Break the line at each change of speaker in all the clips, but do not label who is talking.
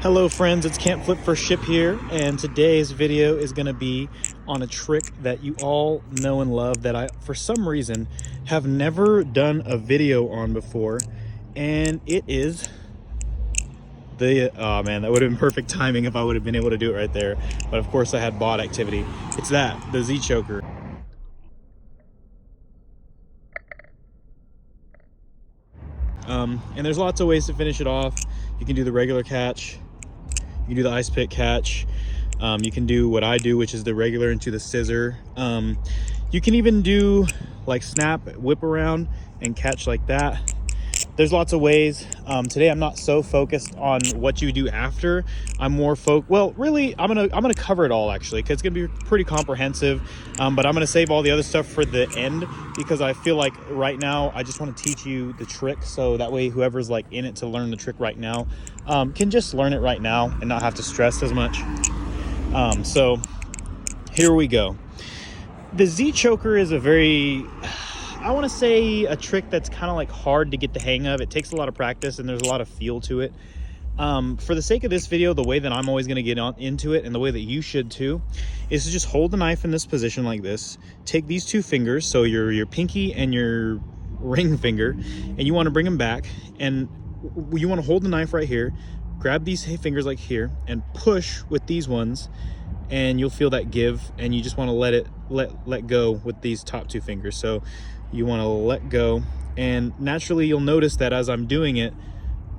Hello friends, it's Can't Flip for Ship here, and today's video is going to be on a trick that you all know and love that I, for some reason, have never done a video on before, and it is the, oh man, that would have been perfect timing if I would have been able to do it right there, but of course I had bot activity. It's the Z choker. And there's lots of ways to finish it off. You can do the regular catch. You can do the ice pick catch. You can do what I do, which is the regular into the scissor. You can even do like snap, whip around and catch like that. There's lots of ways. Today I'm not so focused on what you do after. I'm more well, really, I'm gonna cover it all actually, because it's gonna be pretty comprehensive. But I'm gonna save all the other stuff for the end, because I feel like right now I just want to teach you the trick, so that way whoever's like in it to learn the trick right now can just learn it right now and not have to stress as much. So here we go. The Z choker is a very, I want to say, a trick that's kind of like hard to get the hang of. It takes a lot of practice and there's a lot of feel to it. For the sake of this video, the way that I'm always going to get into it, and the way that you should too, is to just hold the knife in this position like this. Take these two fingers, so your pinky and your ring finger, and you want to bring them back, and you want to hold the knife right here, grab these fingers like here, and push with these ones, and you'll feel that give, and you just want to let go with these top two fingers. So you want to let go, and naturally you'll notice that as I'm doing it,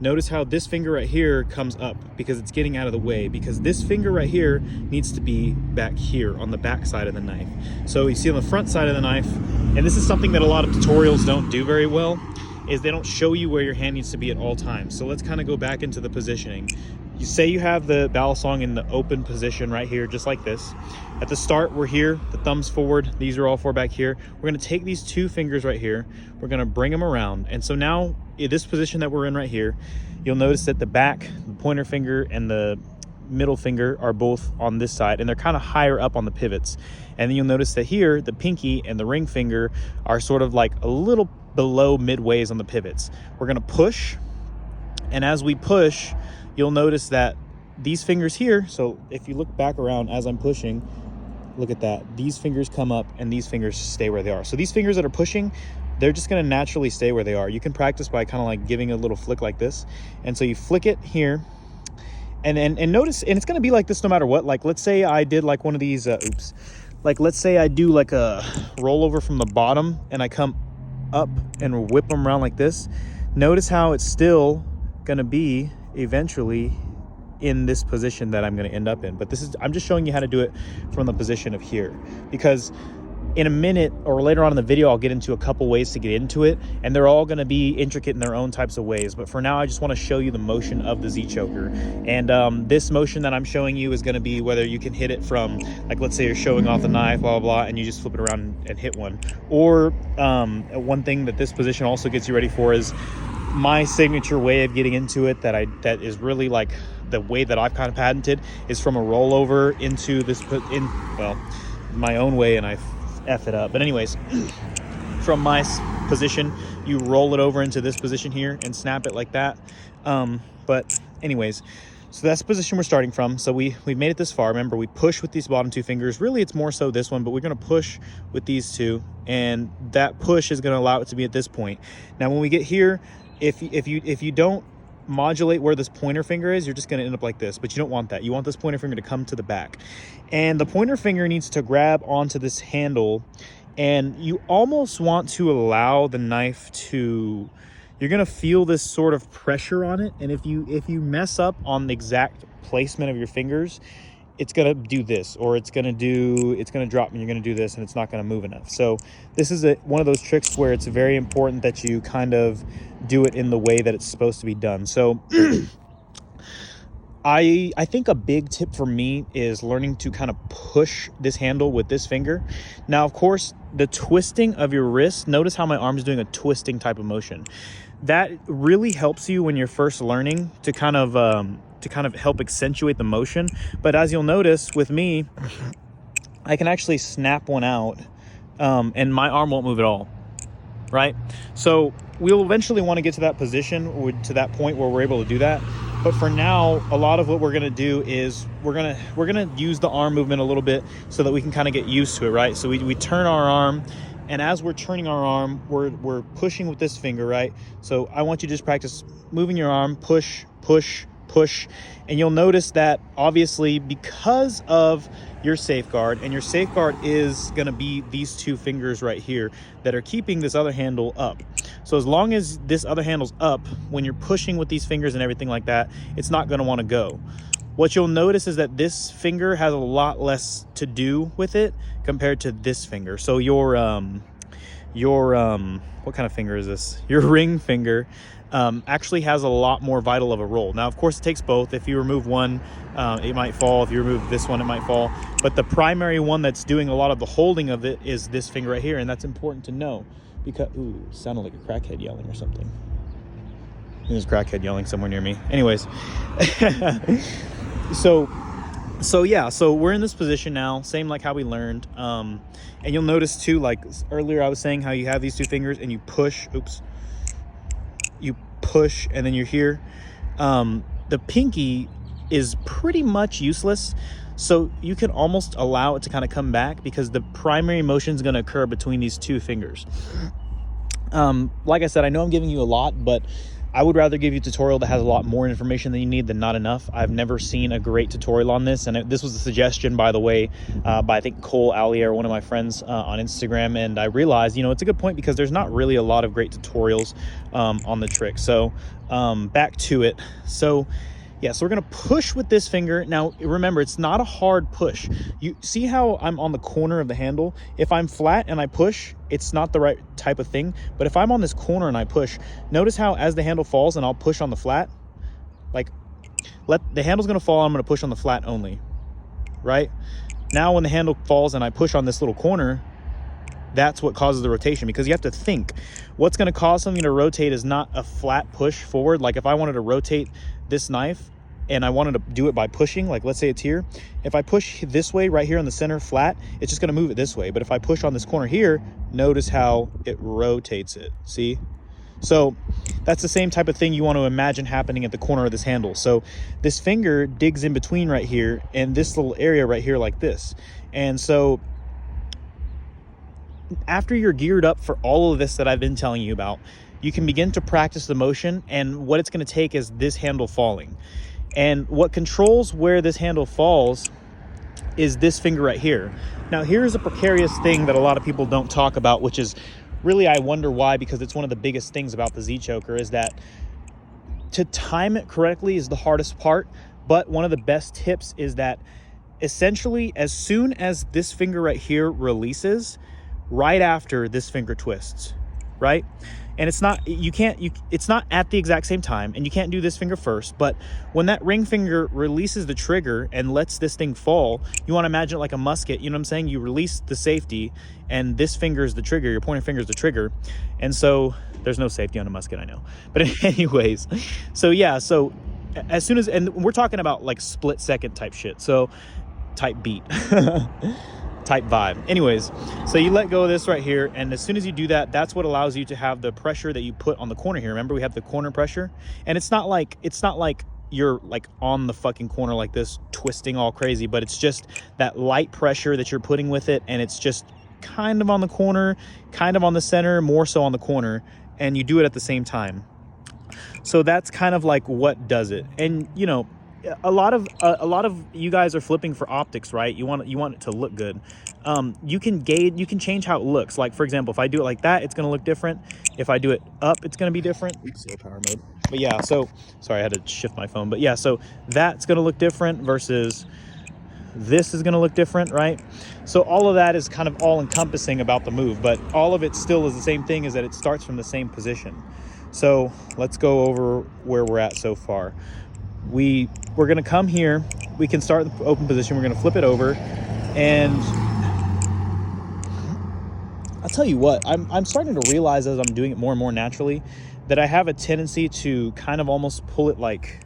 notice how this finger right here comes up because it's getting out of the way, because this finger right here needs to be back here on the back side of the knife. So you see on the front side of the knife, and this is something that a lot of tutorials don't do very well, is they don't show you where your hand needs to be at all times. So let's kind of go back into the positioning. You say you have the Balisong in the open position right here, just like this. At the start, we're here, the thumb's forward, these are all four back here. We're gonna take these two fingers right here, we're gonna bring them around. And so now, in this position that we're in right here, you'll notice that the back, the pointer finger and the middle finger are both on this side, and they're kind of higher up on the pivots. And then you'll notice that here, the pinky and the ring finger are sort of like a little below midways on the pivots. We're gonna push, and as we push, you'll notice that these fingers here, so if you look back around as I'm pushing, look at that, these fingers come up and these fingers stay where they are. So these fingers that are pushing, they're just gonna naturally stay where they are. You can practice by kind of like giving a little flick like this. And so you flick it here, and notice, and it's gonna be like this no matter what. Like let's say I did like one of these, like let's say I do like a rollover from the bottom and I come up and whip them around like this. Notice how it's still gonna be eventually in this position that I'm going to end up in. But this is, I'm just showing you how to do it from the position of here, because in a minute or later on in the video I'll get into a couple ways to get into it, and they're all going to be intricate in their own types of ways. But for now I just want to show you the motion of the Z choker, and this motion that I'm showing you is going to be whether you can hit it from, like let's say you're showing off the knife, blah blah blah, and you just flip it around and hit one. Or one thing that this position also gets you ready for is my signature way of getting into it, that is really like the way that I've kind of patented, is from a rollover into this, well, my own way, and I F it up. But anyways, from my position, you roll it over into this position here and snap it like that. But anyways, so that's the position we're starting from. So we've made it this far. Remember, we push with these bottom two fingers. Really, it's more so this one, but we're going to push with these two, and that push is going to allow it to be at this point. Now, when we get here, if you don't modulate where this pointer finger is, you're just going to end up like this. But you don't want that. You want this pointer finger to come to the back, and the pointer finger needs to grab onto this handle, and you almost want to allow the knife to, you're going to feel this sort of pressure on it. And if you mess up on the exact placement of your fingers, it's going to do this, or it's going to drop, and you're going to do this, and it's not going to move enough. So this is one of those tricks where it's very important that you kind of do it in the way that it's supposed to be done. So I think a big tip for me is learning to kind of push this handle with this finger. Now, of course, the twisting of your wrist, notice how my arm's doing a twisting type of motion. That really helps you when you're first learning to kind of help accentuate the motion. But as you'll notice with me, I can actually snap one out, and my arm won't move at all, right? So we'll eventually want to get to that position, or to that point where we're able to do that. But for now, a lot of what we're gonna do is we're gonna use the arm movement a little bit so that we can kind of get used to it, right? So we turn our arm, and as we're turning our arm, we're pushing with this finger, right? So I want you to just practice moving your arm, push, push, push, and you'll notice that obviously because of your safeguard, and your safeguard is going to be these two fingers right here that are keeping this other handle up. So as long as this other handle's up, when you're pushing with these fingers and everything like that, it's not going to want to go. What you'll notice is that this finger has a lot less to do with it compared to this finger. So your what kind of finger is this? Your ring finger actually has a lot more vital of a role. Now, of course, it takes both. If you remove one, it might fall. If you remove this one, it might fall. But the primary one that's doing a lot of the holding of it is this finger right here, and that's important to know because, ooh, it sounded like a crackhead yelling or something. There's a crackhead yelling somewhere near me. Anyways, so yeah, so we're in this position now, same like how we learned. And you'll notice too, like earlier I was saying how you have these two fingers and you push, you push, and then you're here. The pinky is pretty much useless, so you can almost allow it to kind of come back because the primary motion is going to occur between these two fingers. Like I said, I know I'm giving you a lot, but I would rather give you a tutorial that has a lot more information than you need than not enough. I've never seen a great tutorial on this, and this was a suggestion, by the way, by I think Cole Allier, one of my friends on Instagram, and I realized, you know, it's a good point because there's not really a lot of great tutorials on the trick. So back to it. So yeah, so we're gonna push with this finger. Now remember, it's not a hard push. You see how I'm on the corner of the handle? If I'm flat and I push, it's not the right type of thing. But if I'm on this corner and I push, notice how as the handle falls and I'll push on the flat, like the handle's gonna fall, I'm gonna push on the flat only, right? Now when the handle falls and I push on this little corner, that's what causes the rotation, because you have to think what's going to cause something to rotate is not a flat push forward. Like if I wanted to rotate this knife and I wanted to do it by pushing, like let's say it's here, if I push this way right here on the center flat, it's just going to move it this way. But if I push on this corner here, notice how it rotates it. See? So that's the same type of thing you want to imagine happening at the corner of this handle. So this finger digs in between right here and this little area right here like this. And so after you're geared up for all of this that I've been telling you about, you can begin to practice the motion, and what it's going to take is this handle falling. And what controls where this handle falls is this finger right here. Now here's a precarious thing that a lot of people don't talk about, which is really, I wonder why, because it's one of the biggest things about the Z-Choker, is that to time it correctly is the hardest part. But one of the best tips is that essentially as soon as this finger right here releases, right after this finger twists, right? And it's not, it's not at the exact same time, and you can't do this finger first, but when that ring finger releases the trigger and lets this thing fall, you want to imagine it like a musket, you know what I'm saying? You release the safety and this finger is the trigger, your pointer finger is the trigger. And so there's no safety on a musket, I know. But anyways, so yeah, so as soon as, and we're talking about like split second type shit, so type beat. Type vibe. Anyways, so you let go of this right here, and as soon as you do that, that's what allows you to have the pressure that you put on the corner here. Remember, we have the corner pressure, and it's not like you're like on the fucking corner like this twisting all crazy, but it's just that light pressure that you're putting with it, and it's just kind of on the corner, kind of on the center, more so on the corner, and you do it at the same time. So that's kind of like what does it. And you know, a lot of you guys are flipping for optics, right? You want it to look good. You can change how it looks. Like for example, if I do it like that, it's going to look different. If I do it up, it's going to be different. Oops, low power mode. But yeah, so sorry, I had to shift my phone. But yeah, so that's going to look different versus this is going to look different, right? So all of that is kind of all encompassing about the move, but all of it still is the same thing, is that it starts from the same position. So let's go over where we're at so far. We're going to come here, we can start in the open position, we're going to flip it over, and I'll tell you what, I'm starting to realize as I'm doing it more and more naturally that I have a tendency to kind of almost pull it like,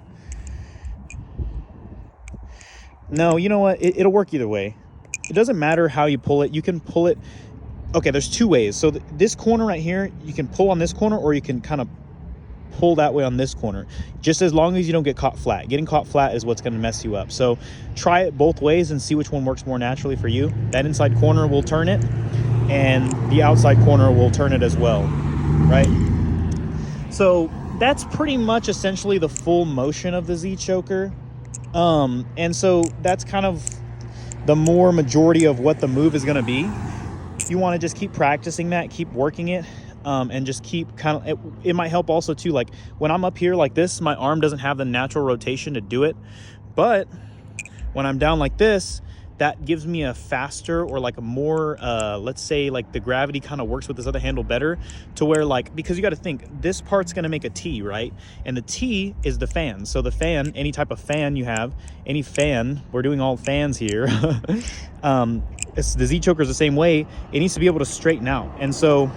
no, you know what, it'll work either way. It doesn't matter how you pull it, you can pull it, okay, there's two ways. So this corner right here, you can pull on this corner, or you can kind of pull that way on this corner, just as long as you don't get caught flat. Getting caught flat is what's going to mess you up. So try it both ways and see which one works more naturally for you. That inside corner will turn it, and the outside corner will turn it as well, right? So that's pretty much essentially the full motion of the Z choker. And so that's kind of the more majority of what the move is going to be. You want to just keep practicing that, keep working it, and just keep kind of, it might help also too, like when I'm up here like this, my arm doesn't have the natural rotation to do it, but when I'm down like this, that gives me a faster, or like a more, let's say like the gravity kind of works with this other handle better, to where like, because you got to think this part's going to make a T, right? And the T is the fan. So the fan, any type of fan you have, any fan, we're doing all fans here. The Z choker is the same way. It needs to be able to straighten out. And so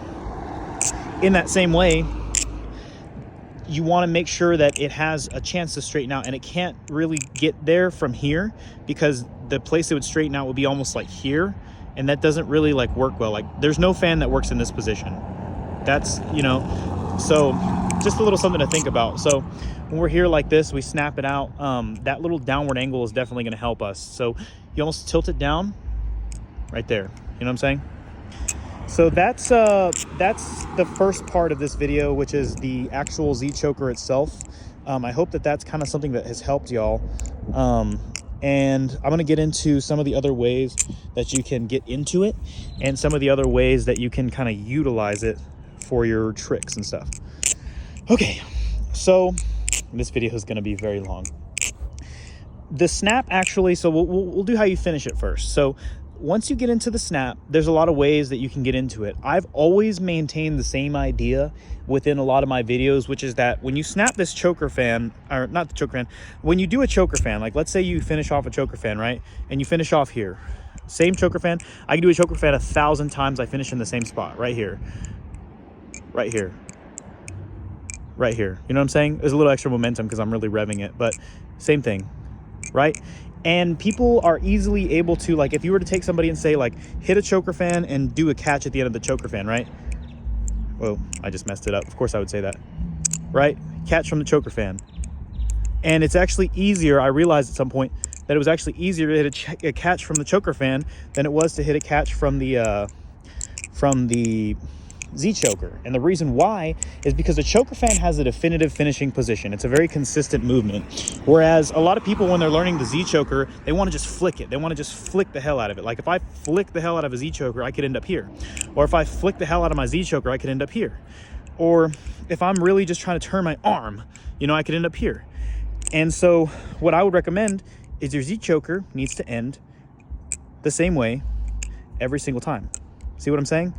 in that same way, you want to make sure that it has a chance to straighten out, and it can't really get there from here, because the place it would straighten out would be almost like here, and that doesn't really like work well. Like there's no fan that works in this position. That's, you know, so just a little something to think about. So when we're here like this, we snap it out. That little downward angle is definitely going to help us. So you almost tilt it down right there. You know what I'm saying? So that's the first part of this video, which is the actual Z choker itself. I hope that that's kind of something that has helped y'all. And I'm going to get into some of the other ways that you can get into it, and some of the other ways that you can kind of utilize it for your tricks and stuff. Okay, so this video is going to be very long. The snap, actually, so we'll do how you finish it first. So once you get into the snap, there's a lot of ways that you can get into it. I've always maintained the same idea within a lot of my videos, which is that when you snap this choker fan, or not the choker fan, when you do a choker fan, like let's say you finish off a choker fan, right? And you finish off here, same choker fan. I can do a choker fan 1,000 times. I finish in the same spot, right here, right here, right here. You know what I'm saying? There's a little extra momentum because I'm really revving it, but same thing, right? And people are easily able to, like, if you were to take somebody and say, like, hit a choker fan and do a catch at the end of the choker fan, right? Whoa, I just messed it up. Of course I would say that, right? Catch from the choker fan. And it's actually easier. I realized at some point that it was actually easier to hit a catch from the choker fan than it was to hit a catch from the Z choker. And the reason why is because the choker fan has a definitive finishing position. It's a very consistent movement. Whereas a lot of people, when they're learning the Z choker, they want to just flick it. They want to just flick the hell out of it. Like if I flick the hell out of a Z choker, I could end up here. Or if I flick the hell out of my Z choker, I could end up here. Or if I'm really just trying to turn my arm, you know, I could end up here. And so what I would recommend is your Z choker needs to end the same way every single time. See what I'm saying?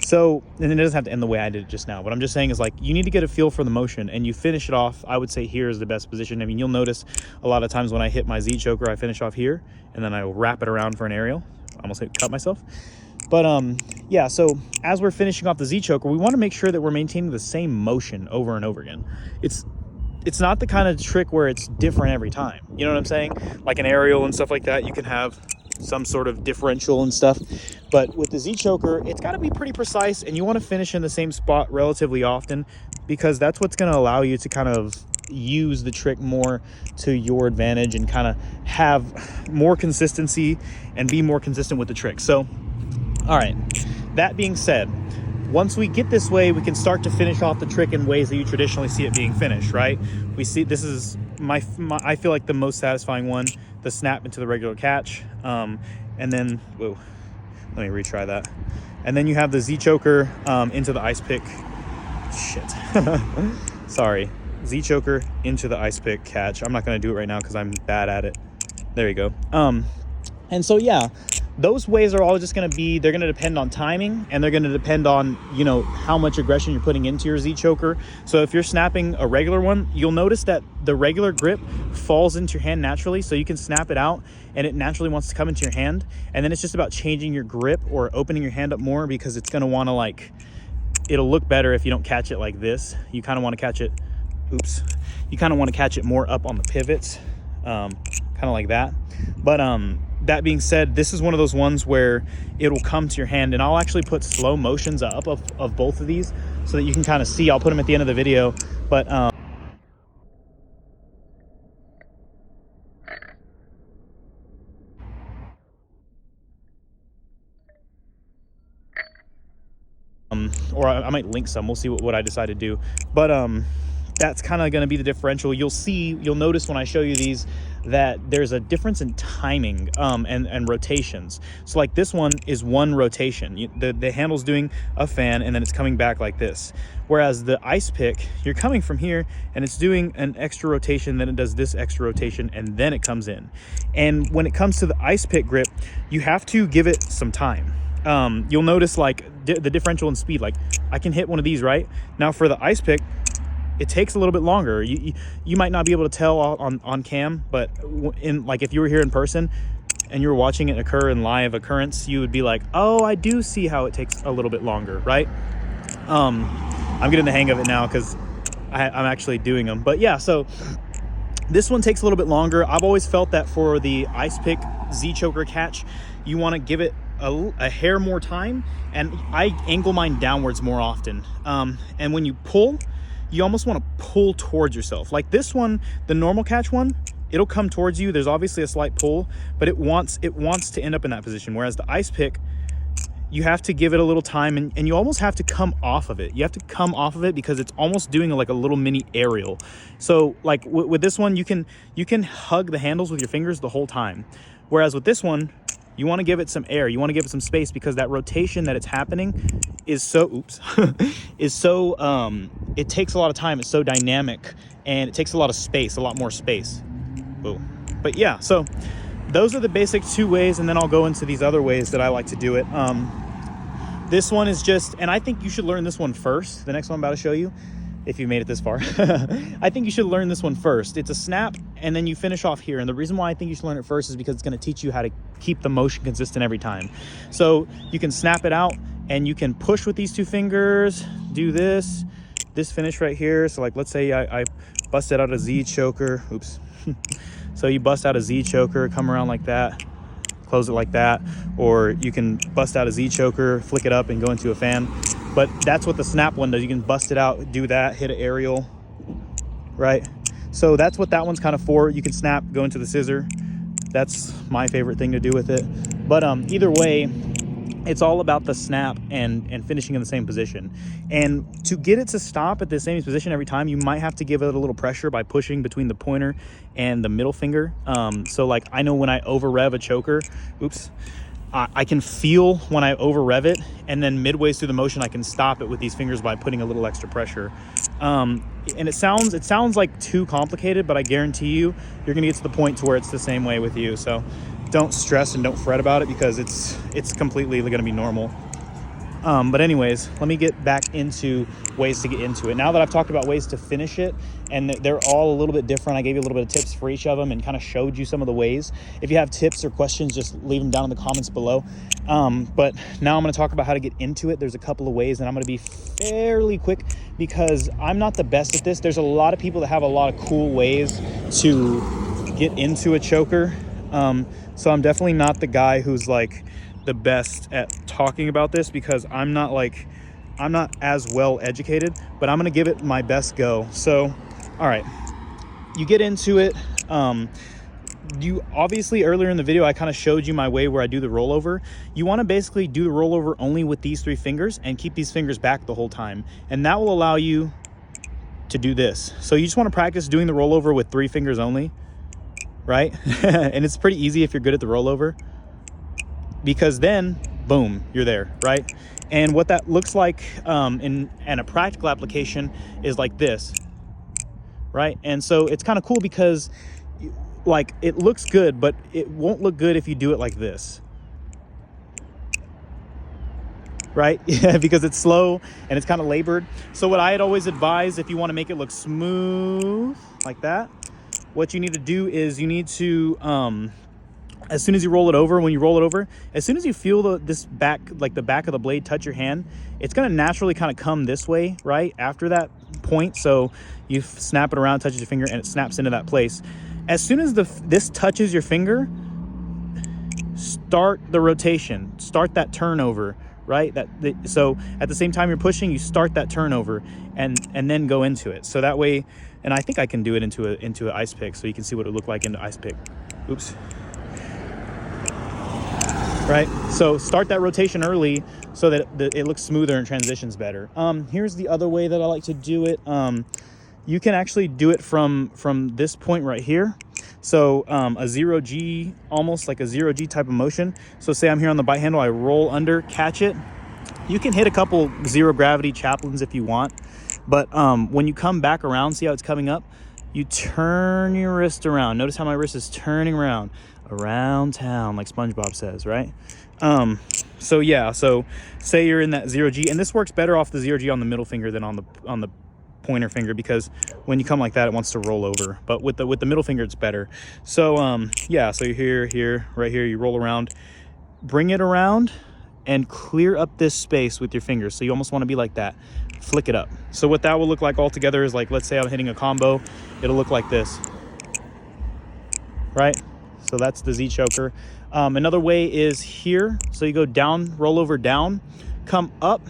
So, and it doesn't have to end the way I did it just now. What I'm just saying is, like, you need to get a feel for the motion, and you finish it off. I would say here is the best position. I mean, you'll notice a lot of times when I hit my Z choker, I finish off here, and then I will wrap it around for an aerial. I almost cut myself. But yeah, so as we're finishing off the Z choker, we want to make sure that we're maintaining the same motion over and over again. It's not the kind of trick where it's different every time. You know what I'm saying? Like an aerial and stuff like that, you can have some sort of differential and stuff, but with the Z choker, it's got to be pretty precise, and you want to finish in the same spot relatively often, because that's what's going to allow you to kind of use the trick more to your advantage and kind of have more consistency and be more consistent with the trick. So, all right, that being said, once we get this way, we can start to finish off the trick in ways that you traditionally see it being finished, right? We see, this is my I feel like the most satisfying one, the snap into the regular catch. And then, whoa, let me retry that. And then you have the Z choker into the ice pick. Shit. Sorry. Z choker into the ice pick catch. I'm not going to do it right now because I'm bad at it. There you go. And so, yeah, those ways are all just going to be, they're going to depend on timing, and they're going to depend on, you know, how much aggression you're putting into your Z choker. So if you're snapping a regular one, you'll notice that the regular grip falls into your hand naturally, so you can snap it out and it naturally wants to come into your hand. And then it's just about changing your grip or opening your hand up more, because it's going to want to, like, it'll look better if you don't catch it like this. You kind of want to catch it, oops, you kind of want to catch it more up on the pivots, kind of like that. But that being said, this is one of those ones where it'll come to your hand, and I'll actually put slow motions up of both of these so that you can kind of see. I'll put them at the end of the video But or I might link some. We'll see what I decide to do. But that's kind of going to be the differential. You'll notice when I show you these that there's a difference in timing and rotations. So like this one is one rotation. The handle's doing a fan and then it's coming back like this. Whereas the ice pick, you're coming from here and it's doing an extra rotation, then it does this extra rotation, and then it comes in. And when it comes to the ice pick grip, you have to give it some time. You'll notice like the differential in speed. Like I can hit one of these right now. For the ice pick, it takes a little bit longer. You might not be able to tell on cam, but like if you were here in person and you were watching it occur in live occurrence, you would be like, oh, I do see how it takes a little bit longer, right? I'm getting the hang of it now because I'm actually doing them. But yeah, so this one takes a little bit longer. I've always felt that for the ice pick Z choker catch, you want to give it a hair more time, and I angle mine downwards more often. And when you pull, you almost want to pull towards yourself. Like this one, the normal catch one, it'll come towards you. There's obviously a slight pull, but it wants to end up in that position. Whereas the ice pick, you have to give it a little time, and you almost have to come off of it. You have to come off of it because it's almost doing like a little mini aerial. So like with this one, you can hug the handles with your fingers the whole time. Whereas with this one, you want to give it some air. You want to give it some space because that rotation that it's happening is so, it takes a lot of time. It's so dynamic and it takes a lot of space, a lot more space. Ooh. But yeah, so those are the basic two ways, and then I'll go into these other ways that I like to do it. This one is just, and I think you should learn this one first. The next one I'm about to show you, if you made it this far. I think you should learn this one first. It's a snap, and then you finish off here. And the reason why I think you should learn it first is because it's going to teach you how to keep the motion consistent every time. So you can snap it out, and you can push with these two fingers, do this finish right here. So like, let's say I busted out a Z choker. Oops. So you bust out a Z choker, come around like that, close it like that, or you can bust out a Z choker, flick it up, and go into a fan. But that's what the snap one does. You can bust it out, do that, hit an aerial, right? So that's what that one's kind of for. You can snap, go into the scissor. That's my favorite thing to do with it. But either way, it's all about the snap and finishing in the same position. And to get it to stop at the same position every time, you might have to give it a little pressure by pushing between the pointer and the middle finger. So like I know when I over rev a choker, I can feel when I over rev it, and then midway through the motion I can stop it with these fingers by putting a little extra pressure. And it sounds like too complicated, but I guarantee you're gonna get to the point to where it's the same way with you. So don't stress and don't fret about it because it's completely gonna be normal. But anyways, let me get back into ways to get into it. Now that I've talked about ways to finish it, and they're all a little bit different, I gave you a little bit of tips for each of them and kind of showed you some of the ways. If you have tips or questions, just leave them down in the comments below. But now I'm going to talk about how to get into it. There's a couple of ways, and I'm going to be fairly quick because I'm not the best at this. There's a lot of people that have a lot of cool ways to get into a choker. So I'm definitely not the guy who's like the best at talking about this because I'm not as well educated, but I'm gonna give it my best go. So all right, you get into it. You obviously earlier in the video I kind of showed you my way where I do the rollover. You want to basically do the rollover only with these three fingers and keep these fingers back the whole time, and that will allow you to do this. So you just want to practice doing the rollover with three fingers only, right? And it's pretty easy if you're good at the rollover, because then boom, you're there, right? And what that looks like in a practical application is like this, right? And so it's kind of cool because like it looks good, but it won't look good if you do it like this, right? Yeah, because it's slow and it's kind of labored. So what I had always advised, if you want to make it look smooth like that, what you need to do is you need to as soon as you roll it over, when you roll it over, as soon as you feel this back, like the back of the blade touch your hand, it's going to naturally kind of come this way, right? After that point. So you snap it around, touches your finger, and it snaps into that place. As soon as this touches your finger, start the rotation, start that turnover, right? So at the same time you're pushing, you start that turnover and then go into it. So that way, and I think I can do it into an ice pick, so you can see what it looked like into ice pick. Oops. Right, so start that rotation early so that it looks smoother and transitions better. Here's the other way that I like to do it. You can actually do it from this point right here. So a 0G, almost like a 0G type of motion. So say I'm here on the bite handle, I roll under, catch it. You can hit a couple zero gravity chaplains if you want, but when you come back around, see how it's coming up? You turn your wrist around. Notice how my wrist is turning around town, like SpongeBob says, right? So yeah, so say you're in that 0G, and this works better off the 0G on the middle finger than on the pointer finger, because when you come like that, it wants to roll over, but with the middle finger it's better. So yeah, so you're here, right here, you roll around, bring it around and clear up this space with your fingers. So you almost want to be like that, flick it up. So what that will look like all together is, like, let's say I'm hitting a combo, it'll look like this, right? So that's the Z choker. Another way is here. So you go down, roll over down, come up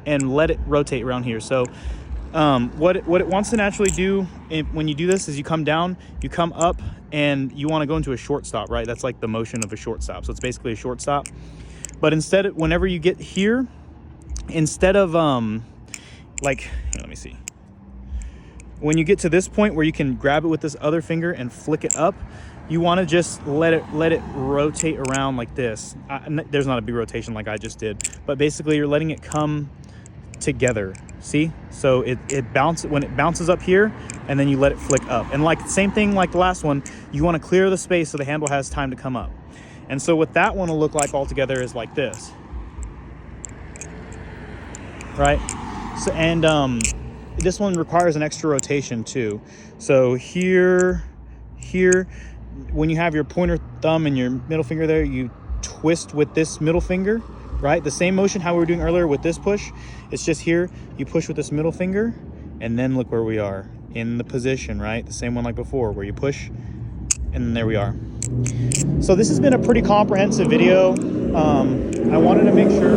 and let it rotate around here. So what it wants to naturally do when you do this is you come down, you come up, and you want to go into a short stop, right? That's like the motion of a short stop. So it's basically a short stop. But instead, whenever you get here, instead of like, here, let me see. When you get to this point where you can grab it with this other finger and flick it up, you want to just let it rotate around like this. There's not a big rotation like I just did, but basically you're letting it come together. See? So it bounces when it bounces up here, and then you let it flick up. And like same thing like the last one, you want to clear the space so the handle has time to come up. And so what that one will look like all together is like this, right? So and this one requires an extra rotation too. So here, when you have your pointer thumb and your middle finger there, you twist with this middle finger, right? The same motion how we were doing earlier with this push. It's just here, you push with this middle finger, and then look where we are in the position, right? The same one like before, where you push, and then there we are. So this has been a pretty comprehensive video. I wanted to make sure.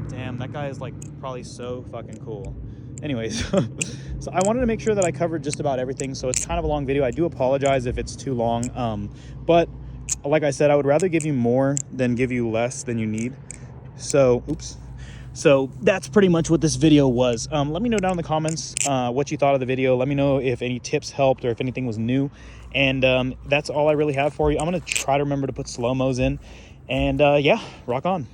Damn, that guy is like probably so fucking cool. Anyways, so I wanted to make sure that I covered just about everything. So it's kind of a long video. I do apologize if it's too long. But like I said, I would rather give you more than give you less than you need. So, oops. So that's pretty much what this video was. Let me know down in the comments what you thought of the video. Let me know if any tips helped or if anything was new. And that's all I really have for you. I'm going to try to remember to put slow-mos in. And yeah, rock on.